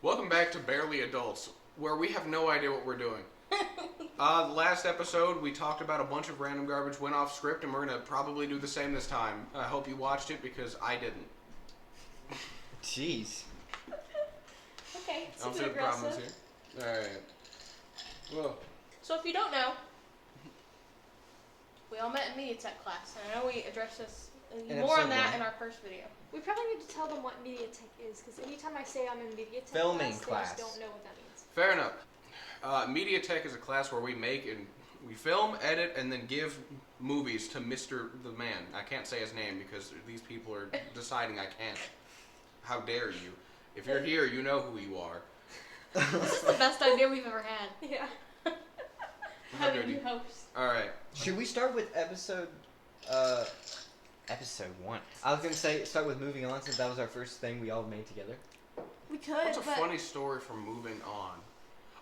Welcome back to Barely Adults, where we have no idea what we're doing. Last episode, we talked about a bunch of random garbage, went off script, and we're going to probably do the same this time. I hope you watched it, because I didn't. Jeez. Okay, it's I don't see what the problem is here. Alright. Well. So if you don't know, we all met in Media Tech class, and I know we addressed this more on that in our first video. We probably need to tell them what Media Tech is, because anytime I say I'm in Media Tech Filming class, they just don't know what that means. Fair enough. Media Tech is a class where we make and we film, edit, and then give movies to Mr. the Man. I can't say his name because these people are deciding I can't. How dare you? If you're here, you know who you are. This is the best idea we've ever had. Yeah. Having a new host. Alright. Should we start with episode 1? I was going to say start with moving on since that was our first thing we all made together. We could, What's a funny story from moving on?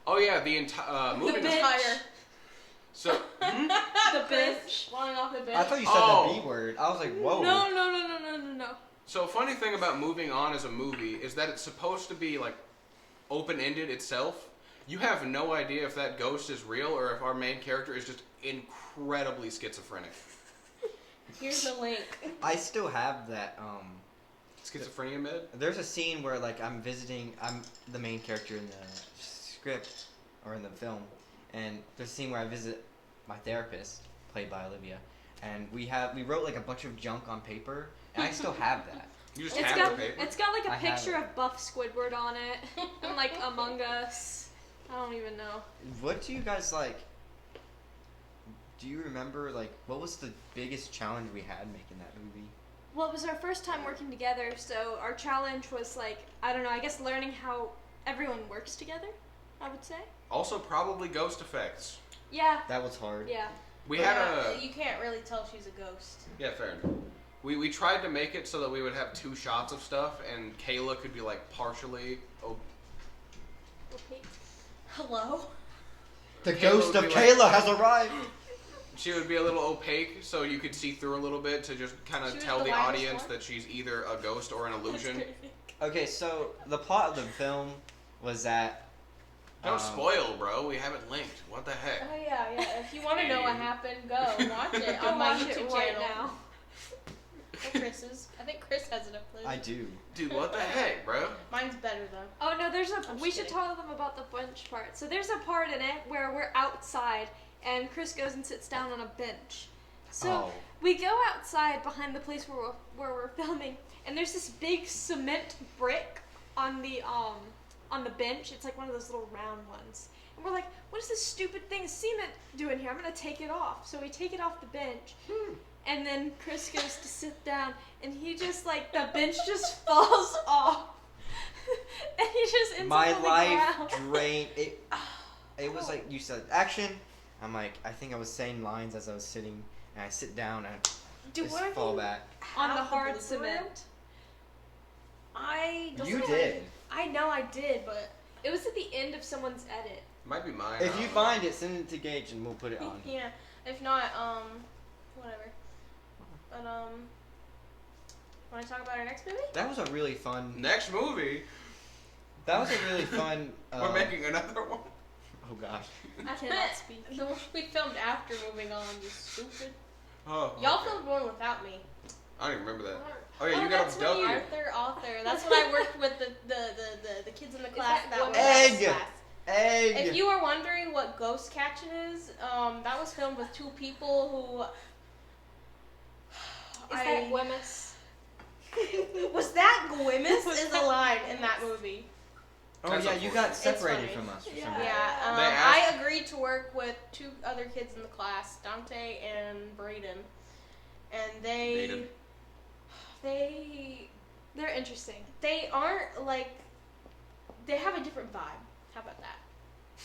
Oh yeah, the entire moving the entire. So The bitch. Falling off the bitch. I thought you said the B word. I was like, whoa. No. So funny thing about Moving On as a movie is that it's supposed to be like open-ended itself. You have no idea if that ghost is real or if our main character is just incredibly schizophrenic. Here's the link. I still have that, Schizophrenia med? There's a scene where, like, I'm the main character in the script, or in the film, and there's a scene where I visit my therapist, played by Olivia, and we wrote, like, a bunch of junk on paper, and I still have that. You just It's have got the paper? it's got like a I have picture it. of Buff Squidward on it, and like Among Us. I don't even know. What do you guys, like, do you remember, like, what was the biggest challenge we had making that movie? Well, it was our first time working together, so our challenge was like, I don't know, I guess learning how everyone works together, I would say. Also probably ghost effects. Yeah. That was hard. Yeah. We had You can't really tell she's a ghost. Yeah, fair enough. We tried to make it so that we would have 2 shots of stuff, and Kayla could be like partially. Okay. Hello? The Kayla ghost would of be Kayla has arrived! She would be a little opaque, so you could see through a little bit to just kind She of was tell the the lightest audience one? that she's either a ghost or an illusion. Okay, so the plot of the film was that... Don't spoil, bro. We haven't linked. What the heck? Oh yeah. If you want to know what happened, go watch it Go on my watch it YouTube right channel. now. Or Chris's. I think Chris has it uploaded. I do. Dude, what the heck, bro? Mine's better though. Oh no, I'm we just should kidding. tell them about the bench part. So there's a part in it where we're outside and Chris goes and sits down on a bench. So we go outside behind the place where we're filming, and there's this big cement brick on the bench. It's like one of those little round ones. And we're like, what is this stupid thing of cement doing here? I'm gonna take it off. So we take it off the bench. And then Chris goes to sit down, and he just, like, the bench just falls off. And he just ends My up on the life ground. drained. It was like, you said, action. I'm like, I think I was saying lines as I was sitting, and I sit down, and I just fall back. On the Half hard blooper cement. reel? I don't You know. did. I know I did, but It was at the end of someone's edit. Might be mine. If you find it, send it to Gage, and we'll put it on. yeah. If not, whatever. But want to talk about our next movie? That was a really fun... Next movie, That was a really fun... we're making another one. Oh, gosh. I cannot speak. The one we filmed after Moving On, you stupid. Oh, Y'all okay. filmed one without me. I don't even remember that. Oh yeah, you got that's when abducted. Author. That's when I worked with the kids in the class. that was Egg? class. Egg! If you were wondering what Ghost Catchin is, that was filmed with 2 people who. Is that Wemmus? Was that Gwimmus is a line in that movie. Oh, That's yeah, you got unfortunate. separated It's from us for Yeah. some reason. Yeah, They I asked- agreed to work with 2 other kids in the class, Dante and Braden, and Braden. They're interesting. they aren't like, they have a different vibe. How about that?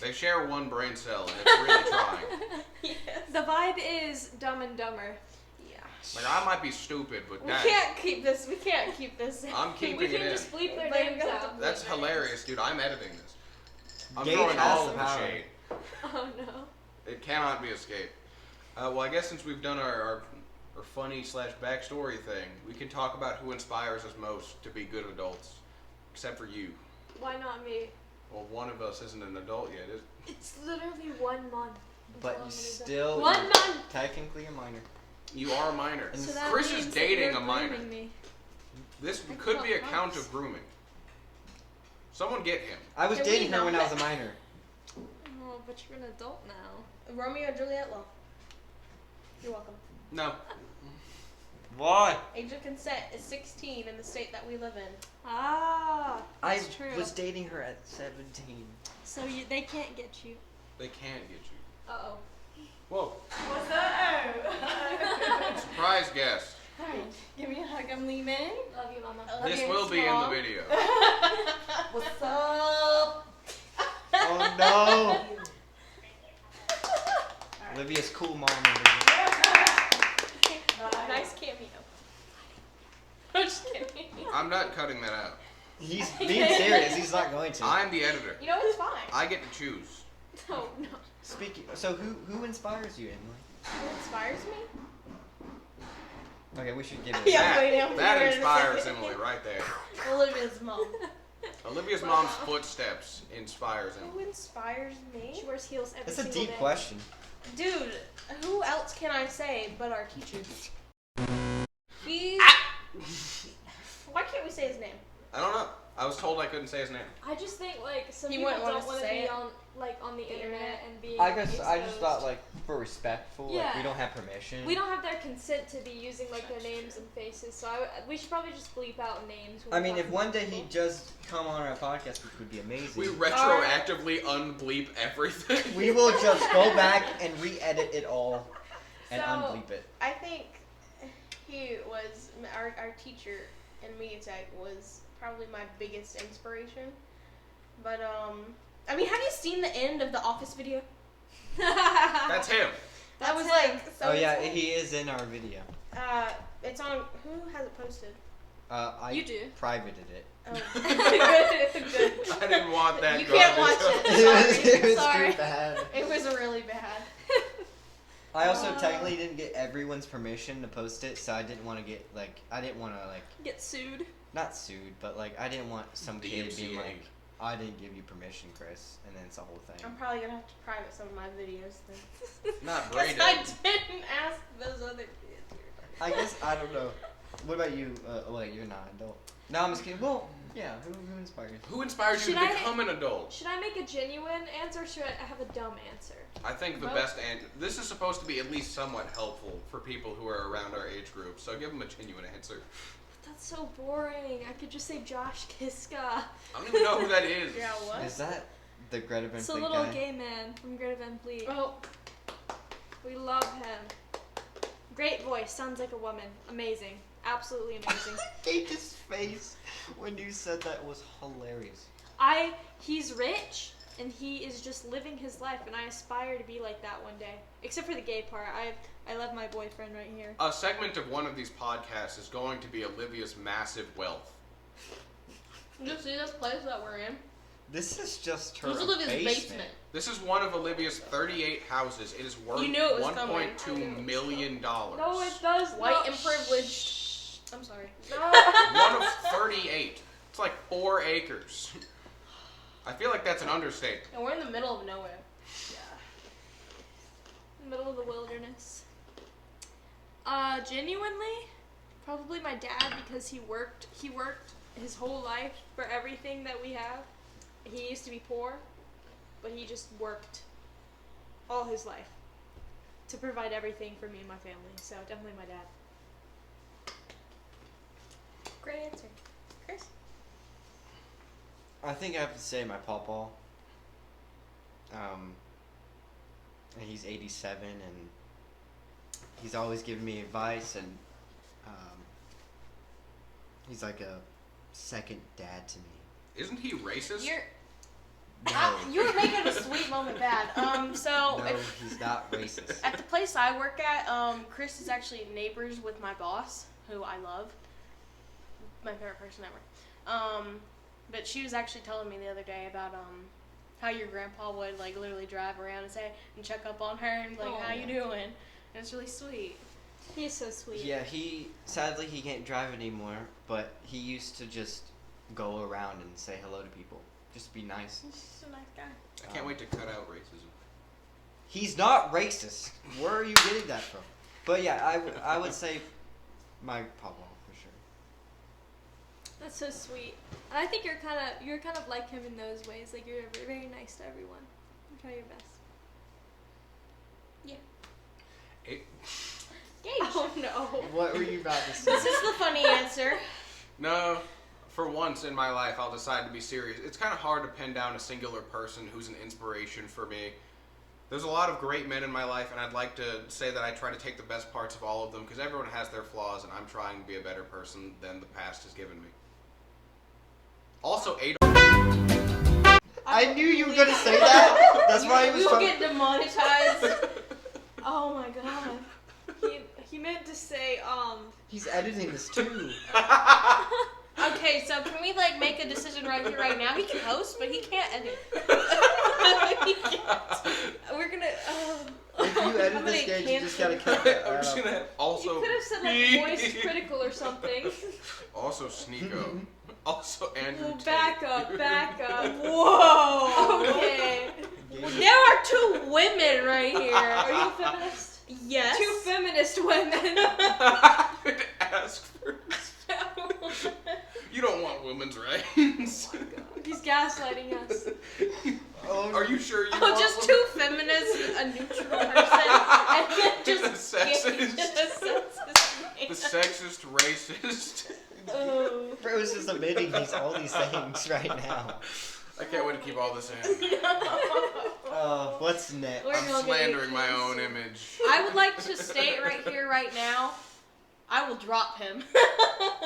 They share one brain cell, and it's really trying. Yes. The vibe is Dumb and Dumber. Yeah. Like I might be stupid, but We dang, can't keep this. We can't keep this. I'm keeping We it can in. just bleep their But names you're gonna have out. to- That's hilarious, dude. I'm editing this. I'm Gage throwing has all the of the power. shade. Oh no. It cannot be escaped. Well, I guess since we've done our or funny/backstory thing, we can talk about who inspires us most to be good adults. Except for you. Why not me? Well, one of us isn't an adult yet, is it? It's literally 1 month. But you still... 1 month! Technically a minor. You are a minor. So that Chris means is that dating you're a minor. grooming me. This could be a count of grooming. Someone get him. I was Can dating we her when I not? was a minor. Oh, but you're an adult now. Romeo and Juliet law. You're welcome. No. Why? Age of consent is 16 in the state that we live in. Ah, I that's true. was dating her at 17. So they can't get you. They can't get you. Uh-oh. Whoa. What's up? Surprise guest. Hi. Give me a hug. I'm leaving. Love you, Mama. This Okay, will be in the Mom. video. What's up? Oh no! Olivia's cool mom over here. Nice cameo. I'm just kidding. I'm not cutting that out. He's being serious. He's not going to. I'm the editor. You know, it's fine. I get to choose. No, no. Speaking. So who inspires you, Emily? Who inspires me? Okay, we should give it. Yeah. That, wait, I'm that here in a inspires second. Emily right there. Olivia's mom. Olivia's mom's footsteps inspires Who Emily. inspires me? She wears heels every That's a single deep day. question. Dude, who else can I say but our teachers? He's... Why can't we say his name? I don't know. I was told I couldn't say his name. I just think like some He people wouldn't want don't us want to to say be it. on the internet and being I guess I just exposed. thought like for respectful, like Yeah. we don't have permission. We don't have their consent to be using like their names and faces, so we should probably just bleep out names. When I we're mean, if talking one to day people. he'd just come on our podcast, which would be amazing. We retroactively unbleep everything. We will just go back and re-edit it all and So- unbleep it. I think he was, our teacher in media tech was probably my biggest inspiration. But, I mean, have you seen the end of the Office video? That's him. That was him. like, so Oh yeah, it's, he is in our video. it's on, who has it posted? I You do. privated it. Oh, good, good. I didn't want that. You going can't to watch show. it. It was Sorry. too bad. It was really bad. I also technically didn't get everyone's permission to post it, so I didn't want to get like Get sued. not sued, but like I didn't want some The kid being MCA. like, I didn't give you permission, Chris, and then it's a whole thing. I'm probably gonna have to private some of my videos then. Not Because braided. I didn't ask those other kids. I guess I don't know. What about you? Wait, you're not an adult. No, I'm just kidding. Well, yeah. Who inspired you? Who inspired you Should to I- become an adult? Should I make a genuine answer or should I have a dumb answer? I think the Both. best answer. This is supposed to be at least somewhat helpful for people who are around our age group. So give them a genuine answer. That's so boring. I could just say Josh Kiska. I don't even know who that is. Yeah, what? Is that the Greta Van It's a Fleet little guy? gay man from Greta Van Fleet. Oh, We love him. Great voice. Sounds like a woman. Amazing. Absolutely amazing. Gage's face when you said that was hilarious. He's rich and he is just living his life, and I aspire to be like that one day. Except for the gay part. I love my boyfriend right here. A segment of one of these podcasts is going to be Olivia's massive wealth. you see this place that we're in? This is just her This is Olivia's basement. basement. This is one of Olivia's 38 houses. It is worth You knew it was coming. $1.2 million. No, it does White not. and privileged. I'm sorry. One of 38. It's like 4 acres. I feel like that's an understatement. And we're in the middle of nowhere. Middle of the wilderness. Genuinely, probably my dad, because he worked his whole life for everything that we have. He used to be poor, but he just worked all his life to provide everything for me and my family. So definitely my dad. Great answer. Chris? I think I have to say my pawpaw. And he's 87, and he's always giving me advice, and he's like a second dad to me. Isn't he racist? No, You were making a sweet moment bad. So no, he's not racist. at the place I work at, Chris is actually neighbors with my boss, who I love. My favorite person ever. But she was actually telling me the other day about how your grandpa would like literally drive around and check up on her and like, Aw. how you doing? And it's really sweet. He's so sweet. Yeah, sadly he can't drive anymore, but he used to just go around and say hello to people. Just be nice. He's just a nice guy. I can't wait to cut out racism. He's not racist. Where are you getting that from? But yeah, I would say my papa for sure. That's so sweet. And I think you're kind of like him in those ways. Like you're very nice to everyone. You try your best. Gage. Oh no. What were you about to say? This is the funny answer. No, for once in my life, I'll decide to be serious. It's kind of hard to pin down a singular person who's an inspiration for me. There's a lot of great men in my life, and I'd like to say that I try to take the best parts of all of them, because everyone has their flaws, and I'm trying to be a better person than the past has given me. Also, I knew you were gonna say that. That's why he was We will trying. get demonetized. Oh my god. He meant to say He's editing this too. Okay, so can we like make a decision right here, right now? He can host, but he can't edit. He can't. We're gonna. If you edit I'm this, gonna Gage, you just gotta cancel. cut that I'm out. just gonna also. You could have said like voice critical or something. Also, Sneeko. Also, Andrew Well, Tate. back up. Whoa. Okay. Gage- There are two women right here. Are you a feminist? Yes. Two feminist women. I could ask for. You don't want women's rights. He's gaslighting us. Are you sure you Oh, want just women? two feminists, a neutral person, and then just The sexist. Gage, the The sexist. sexist, racist. Oh. Bro's just admitting all these things right now. I can't wait to keep all this in. What's next? We're I'm gonna get slandering my canceled. own image. I would like to state right here, right now, I will drop him.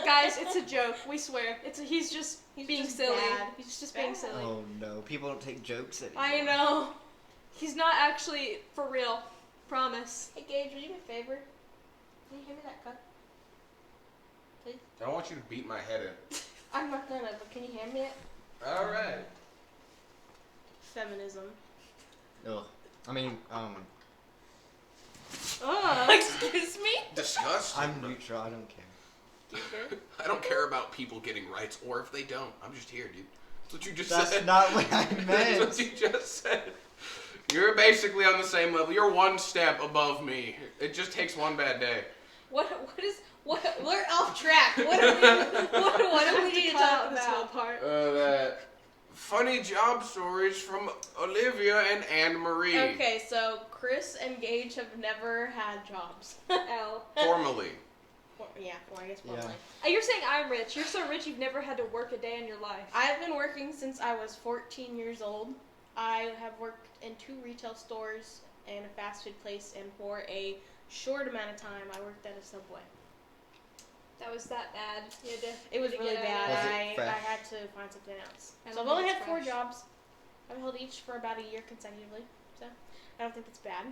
Guys, it's a joke. We swear. He's just being just silly. bad. He's just being Bad. silly. Oh no, people don't take jokes anymore. I know. He's not actually for real. Promise. Hey Gage, would you do me a favor? Can you hand me that cup? Please? I don't want you to beat my head in. I'm not gonna, but can you hand me it? Alright. Feminism. Ugh. I mean, Excuse me? Disgusting. I'm neutral. I don't care. You good? I don't care about people getting rights, or if they don't. I'm just here, dude. That's what you just That's said. not what I That's meant. what you just said. You're basically on the same level. You're one step above me. It just takes one bad day. What we're off track. What do we need to talk this whole about? part. That funny job stories from Olivia and Anne Marie. Okay, so Chris and Gage have never had jobs. L. Formally. Yeah, well, I guess Yeah. probably. You're saying I'm rich. You're so rich you've never had to work a day in your life. I've been working since I was 14 years old. I have worked in 2 retail stores and a fast food place, and for a short amount of time, I worked at a Subway. That was that bad. You had to, It was you had to really get out bad. of Was it I fresh? had to find something else. I So don't I've only think had it's 4 fresh. jobs. I've held each for about a year consecutively, so I don't think that's bad.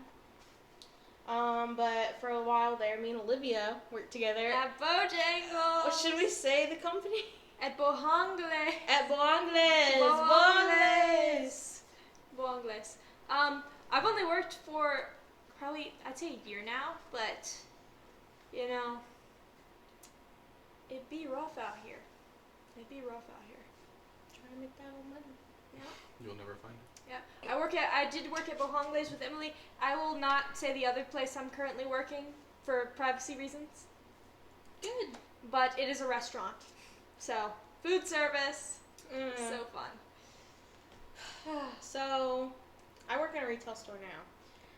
But for a while there, me and Olivia worked together. At Bojangles. What should we say the company? At Bohangle. At Bongles. Bongles. I've only worked for probably, I'd say a year now, but, you know, it'd be rough out here. It'd be rough out here. Trying to make that old money. You'll never find it. Yeah, I did work at Bohangles with Emily. I will not say the other place I'm currently working for privacy reasons, Good. but it is a restaurant. So, food service, so fun. So, I work in a retail store now.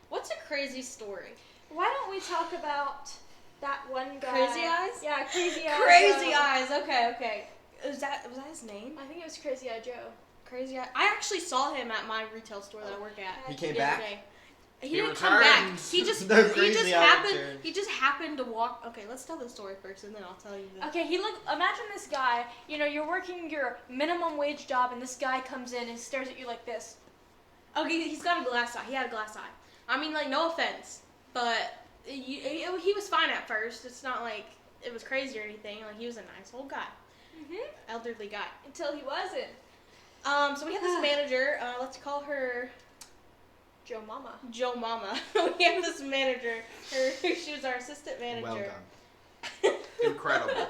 What's a crazy story? Why don't we talk about that one guy? Crazy Eyes? Yeah, Crazy Eyes. Crazy Joe. Eyes. Okay. Was that his name? I think it was Crazy Eye Joe. Crazy Eyes. I actually saw him at my retail store that I work at. He came the other back? day. He He didn't come back. returns. He just No Crazy Eye happened. returns. He just happened to walk. Okay, let's tell the story first, and then I'll tell you. Okay, imagine this guy, you're working your minimum wage job and this guy comes in and stares at you like this. Okay, he's got a glass eye. He had a glass eye. I mean, like, no offense, but he was fine at first. It's not like it was crazy or anything. Like, he was a nice old guy, elderly guy. Until he wasn't. So we had this manager. Let's call her Joe Mama. Joe Mama. We have this manager. She was our assistant manager. Well done. Incredible.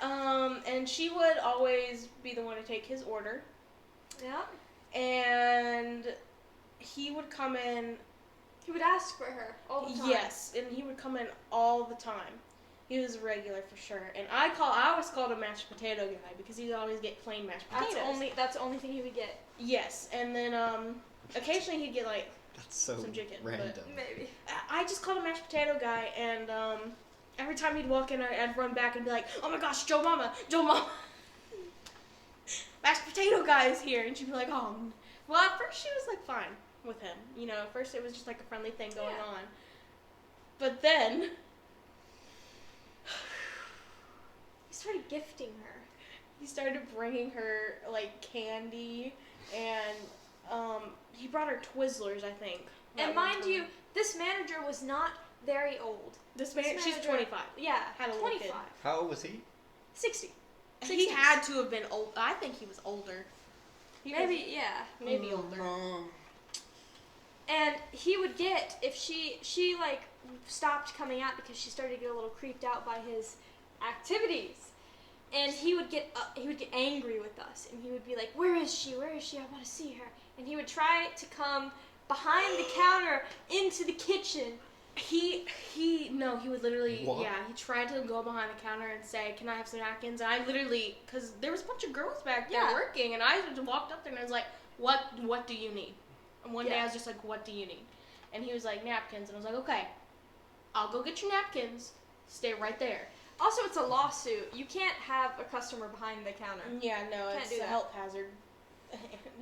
And she would always be the one to take his order. Yeah. And he would come in. He would ask for her all the time. Yes, and he would come in all the time. He was a regular for sure. And I always called him mashed potato guy because he'd always get plain mashed potatoes. That's the only thing he would get. Yes, and then occasionally he'd get like That's so some chicken. random. But Maybe. I just called him mashed potato guy, and every time he'd walk in, I'd run back and be like, "Oh my gosh, Joe Mama, mashed potato guy is here," and she'd be like, "Oh." Well, at first she was like fine with him. You know, at first it was just like a friendly thing going on. But then He started gifting her. he started bringing her like candy, and he brought her Twizzlers, I think. And mind you, this manager was not very old. this manager, she's manager- 25. Yeah, Had a little 25. kid. How old was he? 60. He 60s. had to have been old. I think he was older. Maybe, yeah. Maybe older. And he would get, if she like stopped coming out because she started to get a little creeped out by his activities, and he would get angry with us, and he would be like, "Where is she? Where is she? I want to see her." And he would try to come behind the counter into the kitchen. He would literally, What? he tried to go behind the counter and say, "Can I have some napkins?" And I literally, because there was a bunch of girls back there Yeah. working, and I just walked up there and I was like, what do you need? And one day I was just like, "What do you need?" And he was like, "Napkins." And I was like, "Okay, I'll go get your napkins. Stay right there." Also, it's a lawsuit. You can't have a customer behind the counter. Yeah, no, Can't it's do a that. health hazard.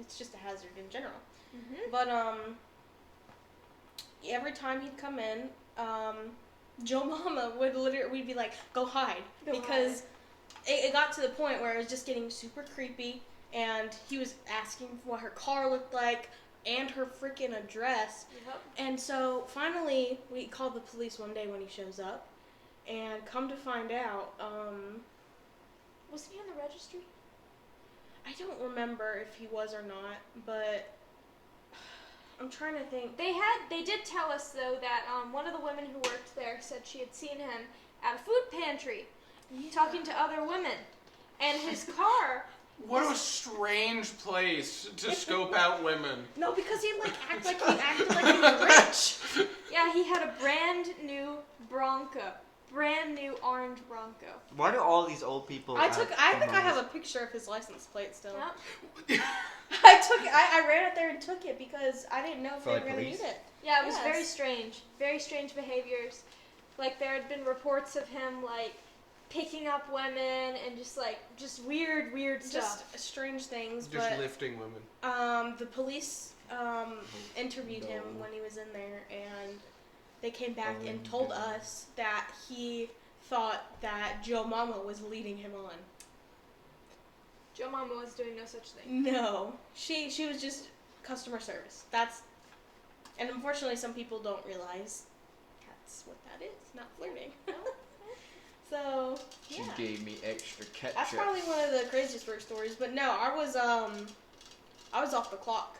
It's just a hazard in general. Mm-hmm. But every time he'd come in, Joe Mama would we'd be like, "Go hide," because it got to the point where it was just getting super creepy, and he was asking what her car looked like and her freaking address. Yep. And so finally, we called the police one day when he shows up, and come to find out, Wasn't he on the registry? I don't remember if he was or not, but I'm trying to think. They did tell us though that one of the women who worked there said she had seen him at a food pantry talking to other women, and his car. What a strange place to scope out women. No, because he acted like he was rich. Yeah, he had a brand new Bronco, brand new orange Bronco. Why do all these old people? I think I have a picture of his license plate still. Yep. I ran out there and took it because I didn't know if For they were like gonna police? need it. Yeah, it was Yes. very strange behaviors. Like there had been reports of him like picking up women and just weird stuff. Just strange things. Just but lifting women. the police interviewed him when he was in there, and they came back and told us that he thought that Joe Mama was leading him on. Joe Mama was doing no such thing. No, she was just customer service. And unfortunately, some people don't realize that's what that is, not flirting. So She yeah, gave me extra ketchup. that's probably one of the craziest work stories. But no, I was off the clock.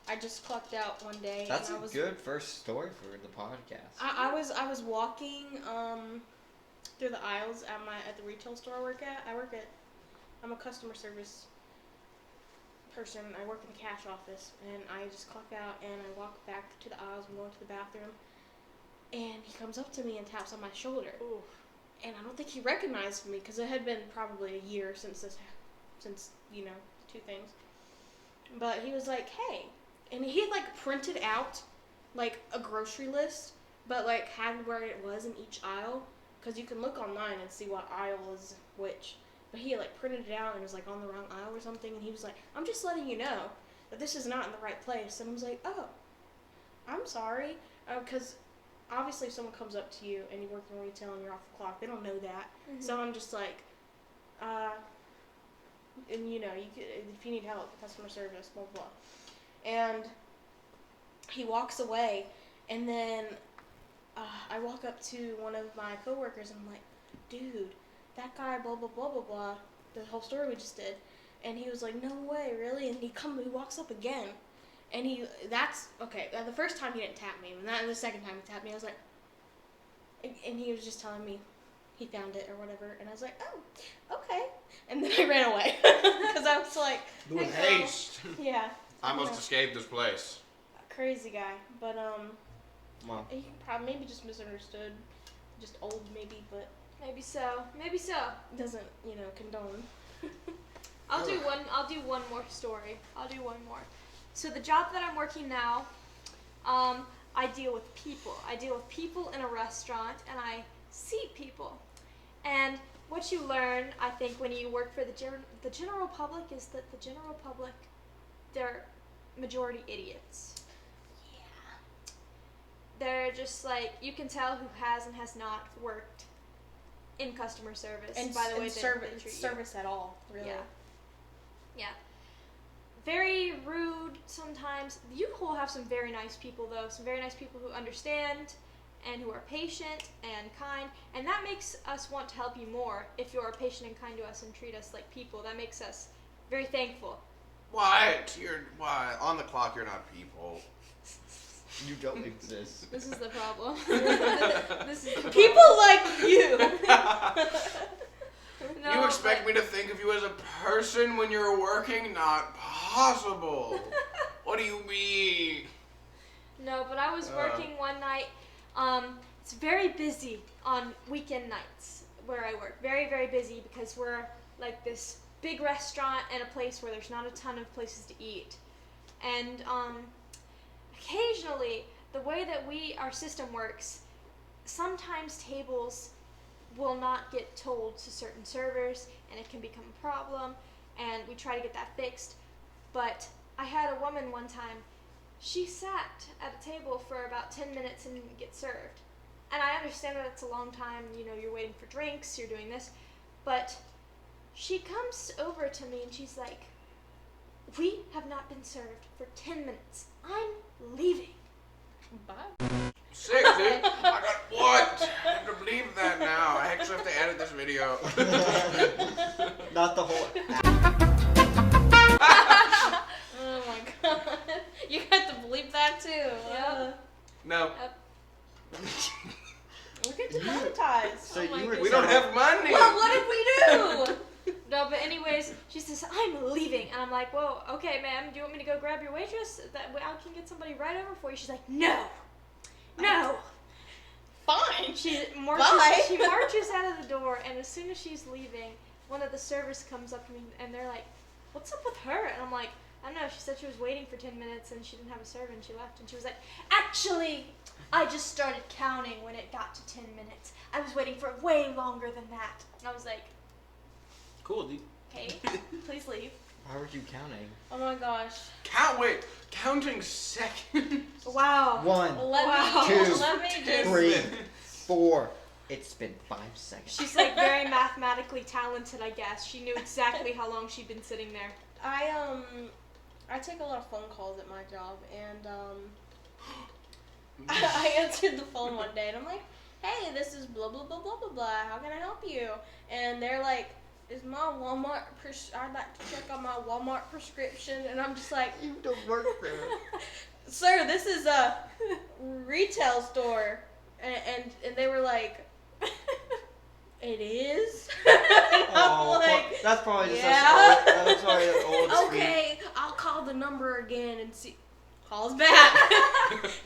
I just clocked out one day. That's and a I was, good first story for the podcast. I was walking through the aisles at the retail store I work at. I'm a customer service person. I work in the cash office, and I just clock out and I walk back to the aisles and go into the bathroom, and he comes up to me and taps on my shoulder. Ooh. And I don't think he recognized me because it had been probably a year since two things. But he was like, "Hey," and he printed out a grocery list, but had where it was in each aisle, because you can look online and see what aisle is which. But he printed it out and was on the wrong aisle or something, and he was like, "I'm just letting you know that this is not in the right place." And I was like, "Oh, I'm sorry," because obviously if someone comes up to you and you work in retail and you're off the clock, they don't know that. Mm-hmm. So I'm just like, and you could, if you need help, customer service, blah, blah. And he walks away, and then I walk up to one of my coworkers and I'm like, "Dude, that guy, blah, blah, blah, blah, blah," the whole story we just did. And he was like, "No way, really?" And he walks up again, And the first time he didn't tap me, and the second time he tapped me, I was like, and he was just telling me he found it or whatever, and I was like, oh, okay. And then I ran away, because I was like, With haste. yeah. I must escape this place. Crazy guy, but Well, he probably maybe just misunderstood, just old maybe, but Maybe so. doesn't condone. I'll do one more story. So the job that I'm working now, I deal with people. I deal with people in a restaurant, and I see people. And what you learn, I think, when you work for the general public is that the general public, they're majority idiots. Yeah. They're just like, you can tell who has and has not worked in customer service And by the way they treat you. service at all, really. Yeah. Very rude sometimes. You will have some very nice people, though. Some very nice people who understand and who are patient and kind. And that makes us want to help you more if you're patient and kind to us and treat us like people. That makes us very thankful. Why? On the clock, you're not people. you don't exist. This is the problem. This is the People problem. like you. No, You expect me to think of you as a person when you're working? Not possible. What do you mean? No, but I was working one night. It's very busy on weekend nights where I work. Very, very busy because we're like this big restaurant and a place where there's not a ton of places to eat. And occasionally, the way that our system works, sometimes tables will not get told to certain servers, and it can become a problem, and we try to get that fixed. But I had a woman one time, she sat at a table for about 10 minutes and didn't get served. And I understand that it's a long time, you're waiting for drinks, you're doing this, but she comes over to me and she's like, "We have not been served for 10 minutes. I'm leaving." Bye. Sick, dude. I got what? I have to believe that now. I actually have to edit this video. Not the whole. Oh my god. You have to believe that too. Yep. No. We're getting demonetized. So Oh my you were. We don't have money. Well, what if we do? No, but anyways, she says, "I'm leaving." And I'm like, "Whoa, okay, ma'am, do you want me to go grab your waitress? That way I can get somebody right over for you." She's like, "No. No." Fine. She Bye. marches out of the door, and as soon as she's leaving, one of the servers comes up to me, and they're like, "What's up with her?" And I'm like, "I don't know, she said she was waiting for 10 minutes, and she didn't have a server, and she left." And she was like, "Actually, I just started counting when it got to 10 minutes. I was waiting for way longer than that." And I was like, Cool, dude. "Okay, please leave." How were you counting? Oh my gosh. Counting seconds. Wow. 1, Wow. 2, Let me just 3, 4. It's been 5 seconds. She's like very mathematically talented, I guess. She knew exactly how long she'd been sitting there. I take a lot of phone calls at my job, and I answered the phone one day, and I'm like, "Hey, this is blah blah blah blah blah blah. How can I help you?" And they're like, "Is my Walmart? I'd like to check on my Walmart prescription." And I'm just like, You don't work there. "Sir, this is a retail store," and they were like, "It is." And I'm like, that's probably just yeah. that's probably an old speech. "Okay, I'll call the number again and see." Calls back.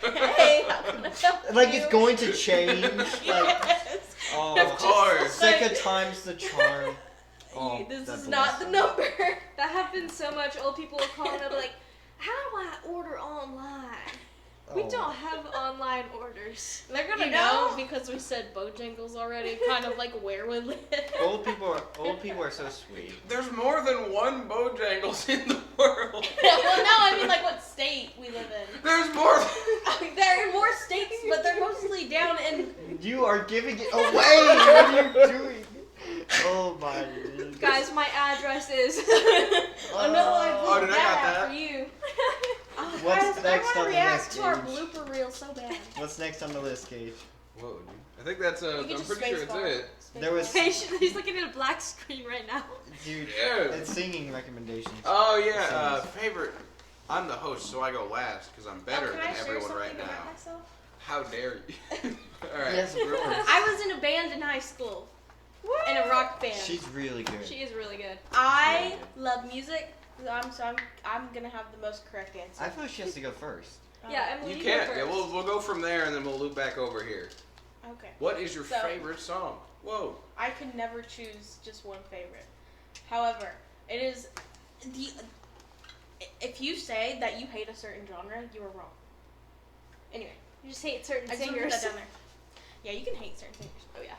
"Hey, how can I help Like you?" it's going to change. Like, Yes. oh, Of course. second time's the charm. Oh, This that is not the belongs number. That happens so much. Old people will call and they'll be like, "How do I order online?" We Oh. don't have online orders. They're gonna You know know? because we said Bojangles already, kind of like where we live. Old people are so sweet. There's more than one Bojangles in the world. Well, no, I mean like what state we live in. There's more. They're in more states, but they're mostly down in. You are giving it away. What are you doing? Oh my. goodness. Guys, my address is. Oh no, I Oh, pulled did I that got out that? for you. Oh, What's guys, next I on want the to react list, to our Gage? blooper reel so bad. What's next on the list, Gage? Whoa, dude. I think that's You get I'm your pretty sure space it's bar. it. Space There was- bar. He's looking at a black screen right now. Dude, Yeah. it's singing recommendations. Oh yeah, favorite. I'm the host, so I go last because I'm better can than I share everyone something right now. about myself? How dare you? All right. Yes, of course. I was in a band in high school. What? In a rock band. She's really good. She is really good. I love music. I'm gonna have the most correct answer. I feel like she has to go first. Yeah, Emily, You you can't. go Yeah, first. we'll go from there and then we'll loop back over here. Okay. What is your So- favorite song? Whoa. I could never choose just one favorite. However, it is the. If you say that you hate a certain genre, you are wrong. Anyway, You just hate certain I just wanna put singers. that down there. Yeah, you can hate certain singers. Oh yeah.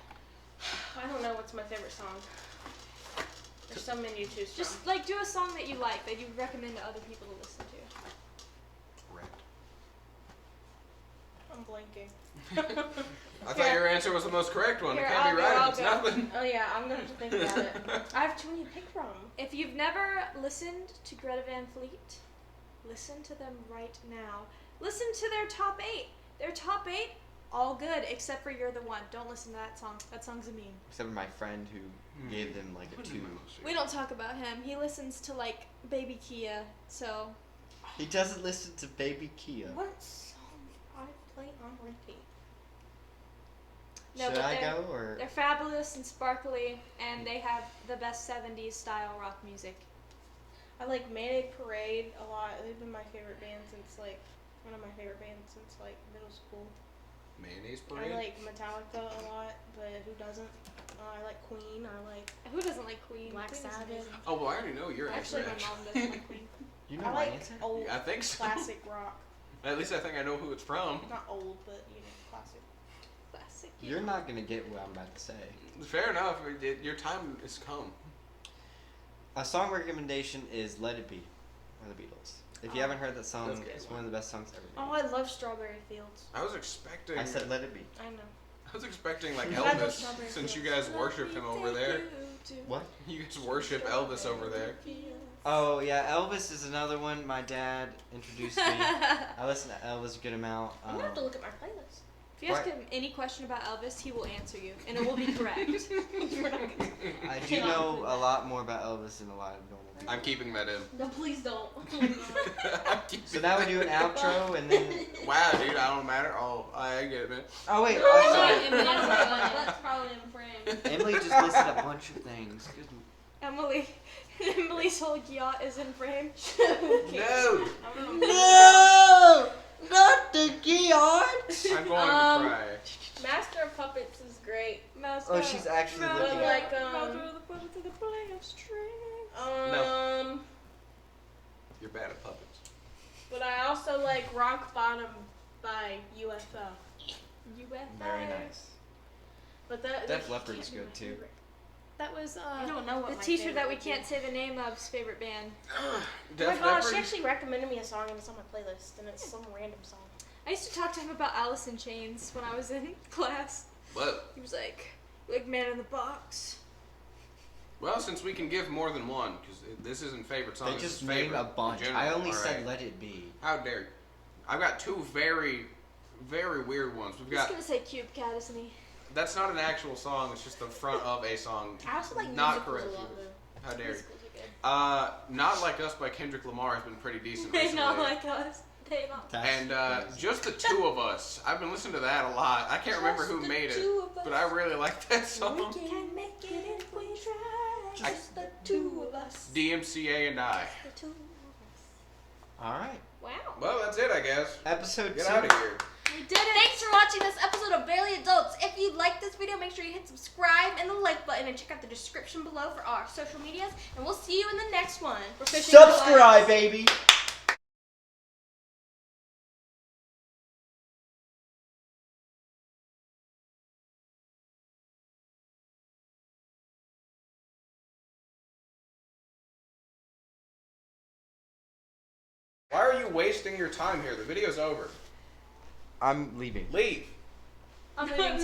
I don't know what's my favorite song. There's so many to choose from. Just like do a song that you like that you recommend to other people to listen to. I'm blanking. I thought your answer was the most correct one. Here, it can't be I'll go, right I'll if it's go. nothing. Oh yeah, I'm gonna have to think about it. I have too many to pick from. If you've never listened to Greta Van Fleet, listen to them right now. Listen to their top 8. Their top 8, all good, except for You're the One. Don't listen to that song. That song's a meme. Except for my friend who gave them like a 2. We don't talk about him. He listens to like Baby Kia, so He doesn't listen to Baby Kia. What song I play on repeat? no, Should but I go or? they're fabulous and sparkly, and they have the best 70s style rock music. I like Mayday Parade a lot. They've been my favorite band since like one of my favorite bands since like middle school. Mayonnaise parade? I like Metallica a lot, but who doesn't? I like Queen. I like Who doesn't like Queen? Black Queen is Sabbath. amazing. Oh, well, I already know your answer. Actually, my mom doesn't like Queen. You know I my like answer? old I think so. classic rock. At least I think I know who it's from. Not old, but you know, classic. Classic. You're not gonna get what I'm about to say. Fair enough. Your time has come. A song recommendation is "Let It Be" by the Beatles. If you haven't heard that song, That's a good it's one. one of the best songs ever Oh, made. I love Strawberry Fields. I was expecting. I said "Let It Be." I know. I was expecting like I love Elvis, Strawberry since you Fields. guys worship him over there. What? You guys worship Elvis over there. Oh yeah, Elvis is another one. My dad introduced me. I listen to Elvis a good amount. I'm gonna have to look at my playlist. If you ask What? him any question about Elvis, he will answer you, and it will be correct. We're not gonna- I do know a lot more about Elvis than a lot of normal people. I'm keeping that in. No, please don't. I'm keeping So now we do an outro and then. Wow, dude, I don't matter. Oh, I get it, man. Oh wait, Emily, I'm sorry. Emily, That's probably in frame. Emily just listed a bunch of things. Emily's whole yacht is in frame. No! No, not the Geon. I'm going to cry. Master of Puppets is great. Oh, she's actually looking at. like, No. You're bad at puppets. But I also like Rock Bottom by UFO. Very nice. But that Def that Leppard's can't be good, my too. favorite. That was I don't know what the my teacher favorite that we would can't be. say the name of's favorite band. Oh Def my gosh, she Leppard? actually recommended me a song and it's on my playlist and it's some random song. I used to talk to him about Alice in Chains when I was in class. What? He was like Man in the Box. Well, since we can give more than one, because this isn't favorite song. They this just is named favorite a bunch. in general. I only All said right. "Let It Be." How dare you? I've got two very, very weird ones. We've He's got. gonna say Cube Cat, isn't he? That's not an actual song. It's just the front of a song. I also like Not musicals correct. a lot though. How dare you? Musicals are good. Not Like Us by Kendrick Lamar has been pretty decent They recently. not like us. They not. And just the two of us. I've been listening to that a lot. I can't remember who made it, but I really like that song. can make it if we try. Just the two of us. DMCA and I. The two of us. All right. Wow. Well, that's it, I guess. Episode Get 2. out of here. We did it. Thanks for watching this episode of Barely Adults. If you like this video, make sure you hit subscribe and the like button and check out the description below for our social medias. And we'll see you in the next one. We're fishing for Subscribe, baby. Why are you wasting your time here? The video's over. I'm leaving. Leave. I'm leaving.